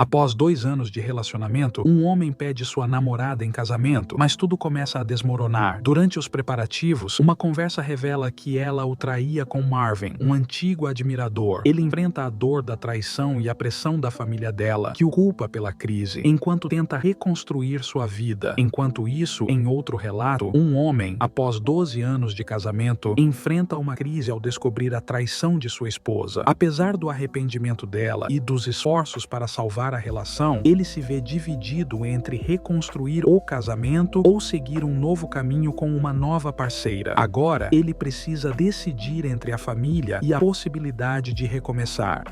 Após 2 anos de relacionamento, um homem pede sua namorada em casamento, mas tudo começa a desmoronar. Durante os preparativos, uma conversa revela que ela o traía com Marvin, um antigo admirador. Ele enfrenta a dor da traição e a pressão da família dela, que o culpa pela crise, enquanto tenta reconstruir sua vida. Enquanto isso, em outro relato, um homem, após 12 anos de casamento, enfrenta uma crise ao descobrir a traição de sua esposa. Apesar do arrependimento dela e dos esforços para salvar a relação, ele se vê dividido entre reconstruir o casamento ou seguir um novo caminho com uma nova parceira. Agora, ele precisa decidir entre a família e a possibilidade de recomeçar.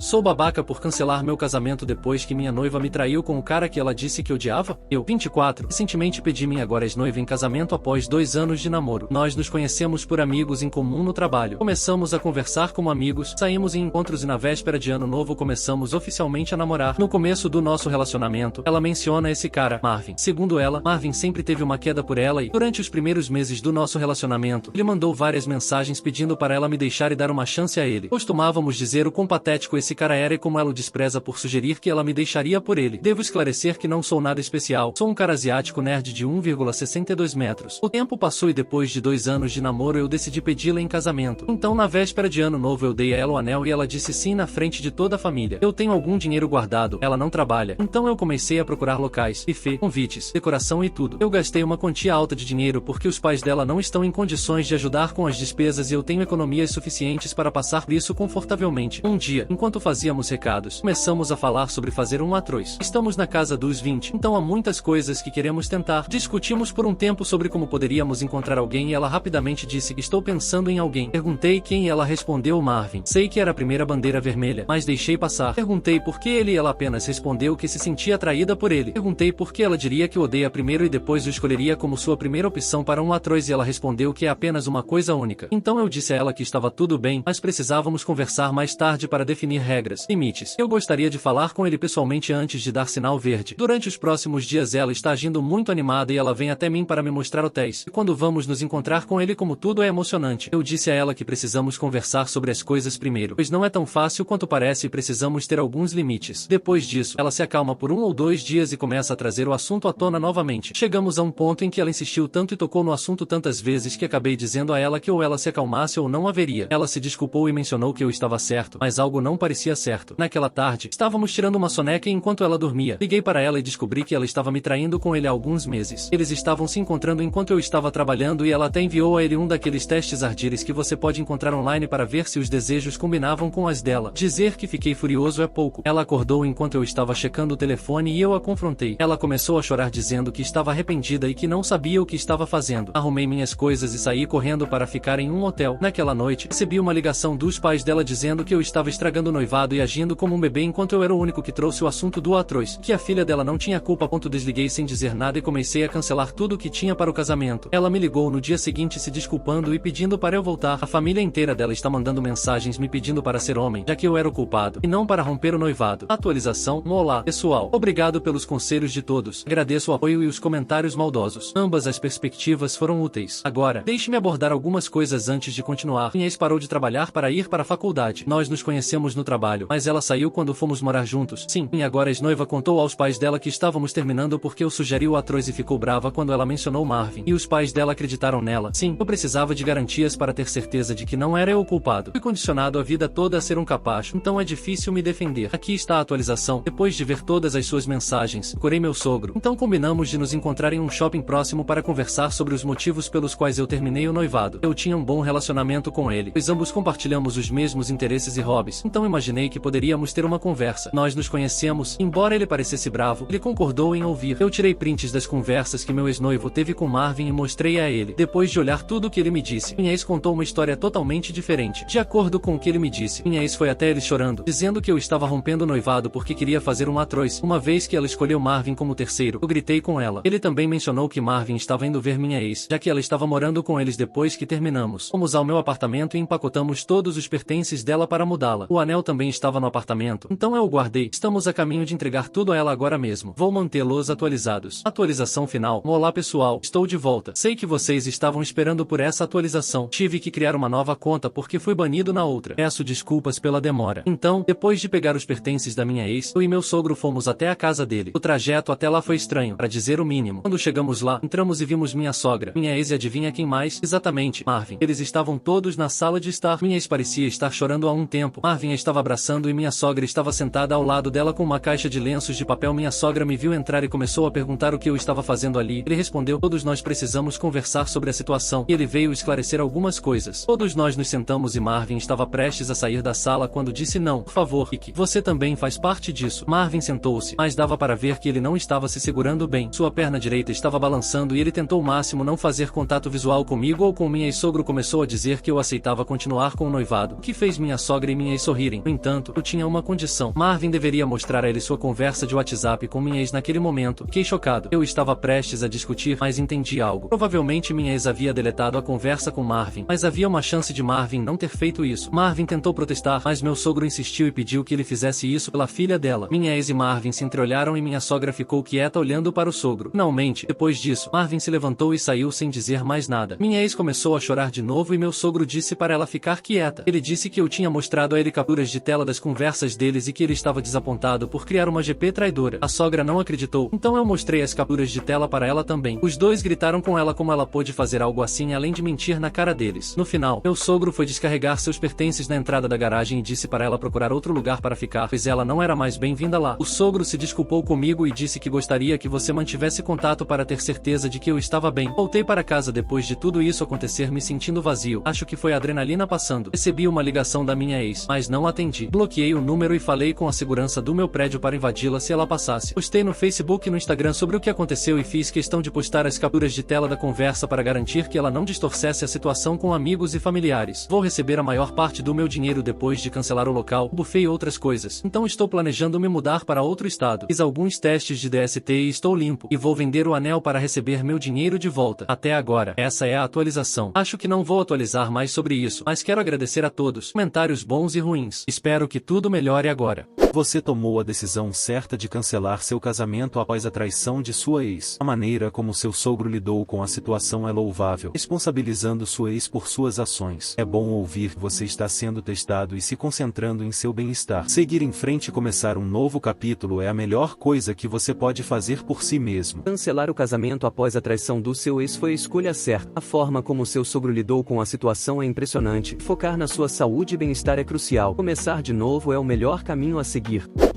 Sou babaca por cancelar meu casamento depois que minha noiva me traiu com o cara que ela disse que odiava? Eu, 24, recentemente pedi minha agora ex-noiva em casamento após 2 anos de namoro. Nós nos conhecemos por amigos em comum no trabalho. Começamos a conversar como amigos, saímos em encontros e na véspera de ano novo começamos oficialmente a namorar. No começo do nosso relacionamento, ela menciona esse cara, Marvin. Segundo ela, Marvin sempre teve uma queda por ela e, durante os primeiros meses do nosso relacionamento, ele mandou várias mensagens pedindo para ela me deixar e dar uma chance a ele. Costumávamos dizer o quão patético esse cara era e como ela o despreza por sugerir que ela me deixaria por ele. Devo esclarecer que não sou nada especial, sou um cara asiático nerd de 1,62 metros. O tempo passou e depois de 2 anos de namoro eu decidi pedi-la em casamento. Então na véspera de ano novo eu dei a ela o anel e ela disse sim na frente de toda a família. Eu tenho algum dinheiro guardado, ela não trabalha. Então eu comecei a procurar locais, buffet, convites, decoração e tudo. Eu gastei uma quantia alta de dinheiro porque os pais dela não estão em condições de ajudar com as despesas e eu tenho economias suficientes para passar por isso confortavelmente. Um dia, enquanto fazíamos recados, começamos a falar sobre fazer um atroz. Estamos na casa dos 20, então há muitas coisas que queremos tentar. Discutimos por um tempo sobre como poderíamos encontrar alguém e ela rapidamente disse que estou pensando em alguém. Perguntei quem e ela respondeu Marvin. Sei que era a primeira bandeira vermelha, mas deixei passar. Perguntei por que ele e ela apenas respondeu que se sentia atraída por ele. Perguntei por que ela diria que o odeia primeiro e depois o escolheria como sua primeira opção para um atroz e ela respondeu que é apenas uma coisa única. Então eu disse a ela que estava tudo bem, mas precisávamos conversar mais tarde para definir regras. Limites. Eu gostaria de falar com ele pessoalmente antes de dar sinal verde. Durante os próximos dias ela está agindo muito animada e ela vem até mim para me mostrar hotéis. E quando vamos nos encontrar com ele como tudo é emocionante. Eu disse a ela que precisamos conversar sobre as coisas primeiro, pois não é tão fácil quanto parece e precisamos ter alguns limites. Depois disso, ela se acalma por 1 ou 2 dias e começa a trazer o assunto à tona novamente. Chegamos a um ponto em que ela insistiu tanto e tocou no assunto tantas vezes que acabei dizendo a ela que ou ela se acalmasse ou não haveria. Ela se desculpou e mencionou que eu estava certo, mas algo não parecia certo. Naquela tarde, estávamos tirando uma soneca enquanto ela dormia. Liguei para ela e descobri que ela estava me traindo com ele há alguns meses. Eles estavam se encontrando enquanto eu estava trabalhando e ela até enviou a ele um daqueles testes ardires que você pode encontrar online para ver se os desejos combinavam com as dela. Dizer que fiquei furioso é pouco. Ela acordou enquanto eu estava checando o telefone e eu a confrontei. Ela começou a chorar dizendo que estava arrependida e que não sabia o que estava fazendo. Arrumei minhas coisas e saí correndo para ficar em um hotel. Naquela noite, recebi uma ligação dos pais dela dizendo que eu estava estragando o noivado e agindo como um bebê enquanto eu era o único que trouxe o assunto do atroz, que a filha dela não tinha culpa. Desliguei sem dizer nada e comecei a cancelar tudo o que tinha para o casamento. Ela me ligou no dia seguinte se desculpando e pedindo para eu voltar. A família inteira dela está mandando mensagens me pedindo para ser homem, já que eu era o culpado, e não para romper o noivado. Atualização, olá, pessoal. Obrigado pelos conselhos de todos. Agradeço o apoio e os comentários maldosos. Ambas as perspectivas foram úteis. Agora, deixe-me abordar algumas coisas antes de continuar. Minha ex parou de trabalhar para ir para a faculdade. Nós nos conhecemos no trabalho, mas ela saiu quando fomos morar juntos. Sim, minha agora ex-noiva contou aos pais dela que estávamos terminando porque eu sugeri o atroz e ficou brava quando ela mencionou Marvin. E os pais dela acreditaram nela. Sim, eu precisava de garantias para ter certeza de que não era eu o culpado. Fui condicionado a vida toda a ser um capacho, então é difícil me defender. Aqui está a atualização. Depois de ver todas as suas mensagens, procurei meu sogro. Então combinamos de nos encontrar em um shopping próximo para conversar sobre os motivos pelos quais eu terminei o noivado. Eu tinha um bom relacionamento com ele, pois ambos compartilhamos os mesmos interesses e hobbies, então imaginei que poderíamos ter uma conversa. Nós nos conhecemos, embora ele parecesse bravo, ele concordou em ouvir. Eu tirei prints das conversas que meu ex-noivo teve com Marvin e mostrei a ele. Depois de olhar tudo o que ele me disse, minha ex contou uma história totalmente diferente. De acordo com o que ele me disse, minha ex foi até ele chorando, dizendo que eu estava rompendo o noivado porque queria fazer um atroz. Uma vez que ela escolheu Marvin como terceiro, eu gritei com ela. Ele também mencionou que Marvin estava indo ver minha ex, já que ela estava morando com eles depois que terminamos. Fomos ao meu apartamento e empacotamos todos os pertences dela para mudá-la. O anel também estava no apartamento, então eu o guardei. Estamos a caminho de entregar tudo a ela agora mesmo. Vou mantê-los atualizados. Atualização final. Olá pessoal, estou de volta. Sei que vocês estavam esperando por essa atualização. Tive que criar uma nova conta porque fui banido na outra. Peço desculpas pela demora. Então, depois de pegar os pertences da minha ex, eu e meu sogro fomos até a casa dele. O trajeto até lá foi estranho, para dizer o mínimo. Quando chegamos lá, entramos e vimos minha sogra, minha ex e adivinha quem mais? Exatamente, Marvin. Eles estavam todos na sala de estar. Minha ex parecia estar chorando há um tempo. Marvin a estava abraçando e minha sogra estava sentada ao lado dela com uma caixa de lenços de papel. Minha sogra me viu entrar e começou a perguntar o que eu estava fazendo ali. Ele respondeu: todos nós precisamos conversar sobre a situação. E ele veio esclarecer algumas coisas. Todos nós nos sentamos e Marvin estava prestes a sair da sala quando disse: não, por favor, Rick, você também faz parte disso. Marvin sentou-se, mas dava para ver que ele não estava se segurando bem. Sua perna direita estava balançando e ele tentou o máximo não fazer contato visual comigo ou com minha ex-sogro. Começou a dizer que eu aceitava continuar com o noivado, o que fez minha sogra e minha ex sorrirem. No entanto, eu tinha uma condição. Marvin deveria mostrar a ele sua conversa de WhatsApp com minha ex naquele momento. Fiquei chocado. Eu estava prestes a discutir, mas entendi algo. Provavelmente minha ex havia deletado a conversa com Marvin, mas havia uma chance de Marvin não ter feito isso. Marvin tentou protestar, mas meu sogro insistiu e pediu que ele fizesse isso pela filha dela. Minha ex e Marvin se entreolharam e minha sogra ficou quieta olhando para o sogro. Finalmente, depois disso, Marvin se levantou e saiu sem dizer mais nada. Minha ex começou a chorar de novo e meu sogro disse para ela ficar quieta. Ele disse que eu tinha mostrado a ele capturas de tela das conversas deles e que ele estava desapontado por criar uma GP traidora. A sogra não acreditou, então eu mostrei as capturas de tela para ela também. Os dois gritaram com ela como ela pôde fazer algo assim além de mentir na cara deles. No final, meu sogro foi descarregar seus pertences na entrada da garagem e disse para ela procurar outro lugar para ficar, pois ela não era mais bem-vinda lá. O sogro se desculpou comigo e disse que gostaria que você mantivesse contato para ter certeza de que eu estava bem. Voltei para casa depois de tudo isso acontecer me sentindo vazio. Acho que foi a adrenalina passando. Recebi uma ligação da minha ex, mas não atendi. Bloqueei o número e falei com a segurança do meu prédio para invadi-la se ela passasse. Postei no Facebook e no Instagram sobre o que aconteceu e fiz questão de postar as capturas de tela da conversa para garantir que ela não distorcesse a situação com amigos e familiares. Vou receber a maior parte do meu dinheiro depois de cancelar o local, bufei e outras coisas. Então estou planejando me mudar para outro estado. Fiz alguns testes de DST e estou limpo. E vou vender o anel para receber meu dinheiro de volta. Até agora, essa é a atualização. Acho que não vou atualizar mais sobre isso, mas quero agradecer a todos. Comentários bons e ruins. Espero que tudo melhore agora. Você tomou a decisão certa de cancelar seu casamento após a traição de sua ex. A maneira como seu sogro lidou com a situação é louvável, responsabilizando sua ex por suas ações. É bom ouvir que você está sendo testado e se concentrando em seu bem-estar. Seguir em frente e começar um novo capítulo é a melhor coisa que você pode fazer por si mesmo. Cancelar o casamento após a traição do seu ex foi a escolha certa. A forma como seu sogro lidou com a situação é impressionante. Focar na sua saúde e bem-estar é crucial. Começar de novo é o melhor caminho a seguir.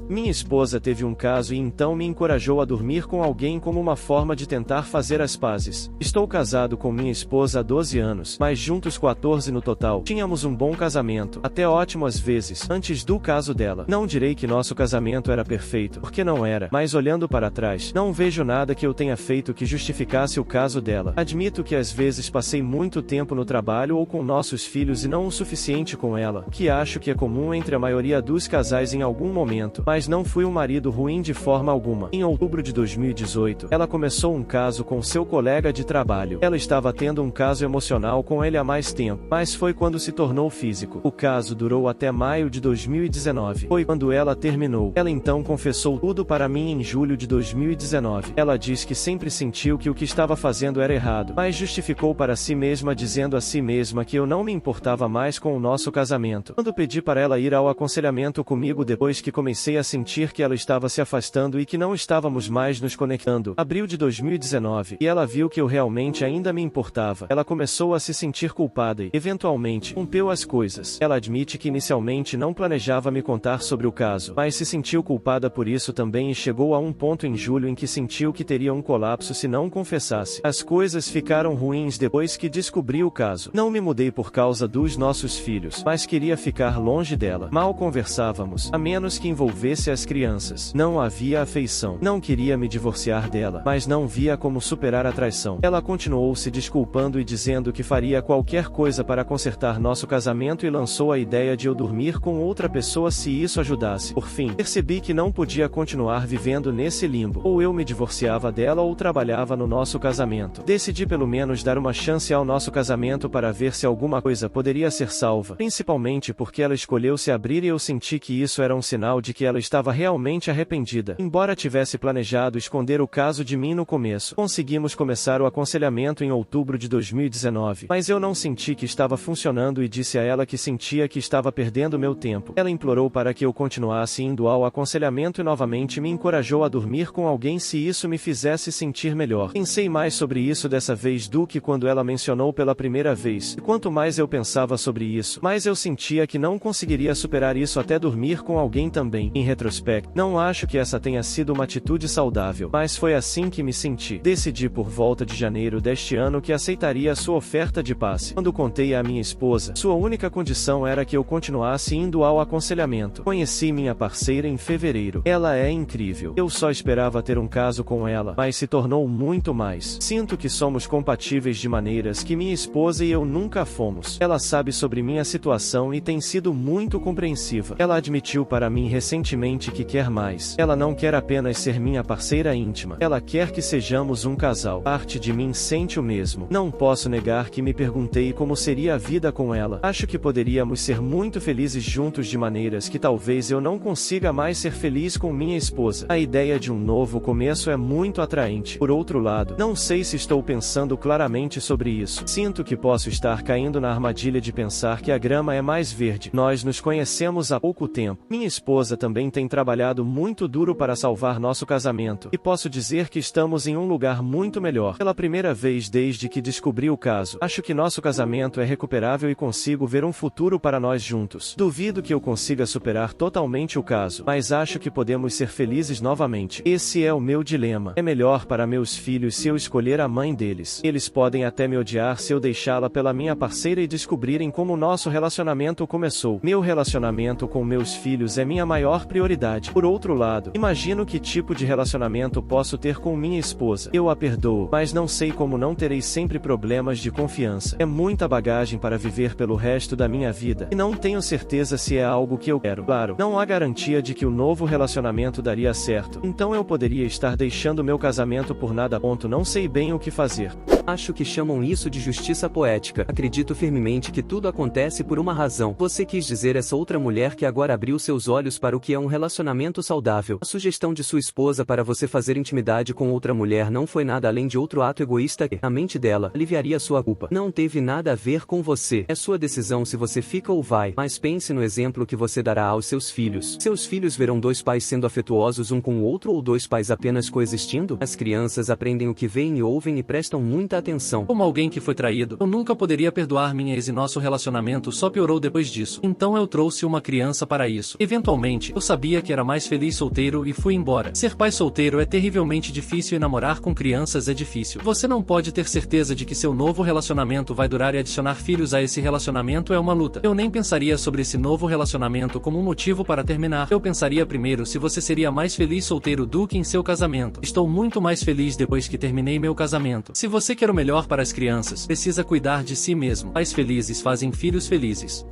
Minha esposa teve um caso e então me encorajou a dormir com alguém como uma forma de tentar fazer as pazes. Estou casado com minha esposa há 12 anos, mas juntos 14 no total. Tínhamos um bom casamento, até ótimo às vezes, antes do caso dela. Não direi que nosso casamento era perfeito, porque não era, mas olhando para trás, não vejo nada que eu tenha feito que justificasse o caso dela. Admito que às vezes passei muito tempo no trabalho ou com nossos filhos e não o suficiente com ela, que acho que é comum entre a maioria dos casais em algum momento, mas não fui um marido ruim de forma alguma. Em outubro de 2018, ela começou um caso com seu colega de trabalho. Ela estava tendo um caso emocional com ele há mais tempo, mas foi quando se tornou físico. O caso durou até maio de 2019. Foi quando ela terminou. Ela então confessou tudo para mim em julho de 2019. Ela diz que sempre sentiu que o que estava fazendo era errado, mas justificou para si mesma dizendo a si mesma que eu não me importava mais com o nosso casamento. Quando pedi para ela ir ao aconselhamento comigo depois que comecei a sentir que ela estava se afastando e que não estávamos mais nos conectando. Abril de 2019, e ela viu que eu realmente ainda me importava. Ela começou a se sentir culpada e, eventualmente, rompeu as coisas. Ela admite que inicialmente não planejava me contar sobre o caso, mas se sentiu culpada por isso também e chegou a um ponto em julho em que sentiu que teria um colapso se não confessasse. As coisas ficaram ruins depois que descobri o caso. Não me mudei por causa dos nossos filhos, mas queria ficar longe dela. Mal conversávamos, a menos que envolvesse resolvesse as crianças. Não havia afeição. Não queria me divorciar dela, mas não via como superar a traição. Ela continuou se desculpando e dizendo que faria qualquer coisa para consertar nosso casamento e lançou a ideia de eu dormir com outra pessoa se isso ajudasse. Por fim, percebi que não podia continuar vivendo nesse limbo. Ou eu me divorciava dela ou trabalhava no nosso casamento. Decidi pelo menos dar uma chance ao nosso casamento para ver se alguma coisa poderia ser salva, principalmente porque ela escolheu se abrir e eu senti que isso era um sinal de que ela estava realmente arrependida. Embora tivesse planejado esconder o caso de mim no começo, conseguimos começar o aconselhamento em outubro de 2019, mas eu não senti que estava funcionando e disse a ela que sentia que estava perdendo meu tempo. Ela implorou para que eu continuasse indo ao aconselhamento e novamente me encorajou a dormir com alguém se isso me fizesse sentir melhor. Pensei mais sobre isso dessa vez do que quando ela mencionou pela primeira vez, e quanto mais eu pensava sobre isso, mais eu sentia que não conseguiria superar isso até dormir com alguém também. Em retrospecto, não acho que essa tenha sido uma atitude saudável, mas foi assim que me senti. Decidi por volta de janeiro deste ano que aceitaria sua oferta de passe. Quando contei à minha esposa, sua única condição era que eu continuasse indo ao aconselhamento. Conheci minha parceira em fevereiro. Ela é incrível. Eu só esperava ter um caso com ela, mas se tornou muito mais. Sinto que somos compatíveis de maneiras que minha esposa e eu nunca fomos. Ela sabe sobre minha situação e tem sido muito compreensiva. Ela admitiu para mim recentemente que quer mais. Ela não quer apenas ser minha parceira íntima. Ela quer que sejamos um casal. Parte de mim sente o mesmo. Não posso negar que me perguntei como seria a vida com ela. Acho que poderíamos ser muito felizes juntos de maneiras que talvez eu não consiga mais ser feliz com minha esposa. A ideia de um novo começo é muito atraente. Por outro lado, não sei se estou pensando claramente sobre isso. Sinto que posso estar caindo na armadilha de pensar que a grama é mais verde. Nós nos conhecemos há pouco tempo. Minha esposa também tem trabalhado muito duro para salvar nosso casamento, e posso dizer que estamos em um lugar muito melhor. Pela primeira vez desde que descobri o caso, acho que nosso casamento é recuperável e consigo ver um futuro para nós juntos. Duvido que eu consiga superar totalmente o caso, mas acho que podemos ser felizes novamente. Esse é o meu dilema. É melhor para meus filhos se eu escolher a mãe deles. Eles podem até me odiar se eu deixá-la pela minha parceira e descobrirem como nosso relacionamento começou. Meu relacionamento com meus filhos é minha maior prioridade. Por outro lado, imagino que tipo de relacionamento posso ter com minha esposa. Eu a perdoo, mas não sei como não terei sempre problemas de confiança. É muita bagagem para viver pelo resto da minha vida, e não tenho certeza se é algo que eu quero. Claro, não há garantia de que o novo relacionamento daria certo, então eu poderia estar deixando meu casamento por nada. Não sei bem o que fazer. Acho que chamam isso de justiça poética. Acredito firmemente que tudo acontece por uma razão. Você quis dizer essa outra mulher que agora abriu seus olhos para o que é um relacionamento saudável. A sugestão de sua esposa para você fazer intimidade com outra mulher não foi nada além de outro ato egoísta que, na mente dela, aliviaria sua culpa. Não teve nada a ver com você. É sua decisão se você fica ou vai, mas pense no exemplo que você dará aos seus filhos. Seus filhos verão dois pais sendo afetuosos um com o outro ou dois pais apenas coexistindo? As crianças aprendem o que veem e ouvem e prestam muita atenção. Como alguém que foi traído, eu nunca poderia perdoar minha ex e nosso relacionamento só piorou depois disso. Então eu trouxe uma criança para isso. Eventualmente, eu sabia que era mais feliz solteiro e fui embora. Ser pai solteiro é terrivelmente difícil e namorar com crianças é difícil. Você não pode ter certeza de que seu novo relacionamento vai durar e adicionar filhos a esse relacionamento é uma luta. Eu nem pensaria sobre esse novo relacionamento como um motivo para terminar. Eu pensaria primeiro se você seria mais feliz solteiro do que em seu casamento. Estou muito mais feliz depois que terminei meu casamento. Se você quer o melhor para as crianças, precisa cuidar de si mesmo. Pais felizes fazem filhos felizes.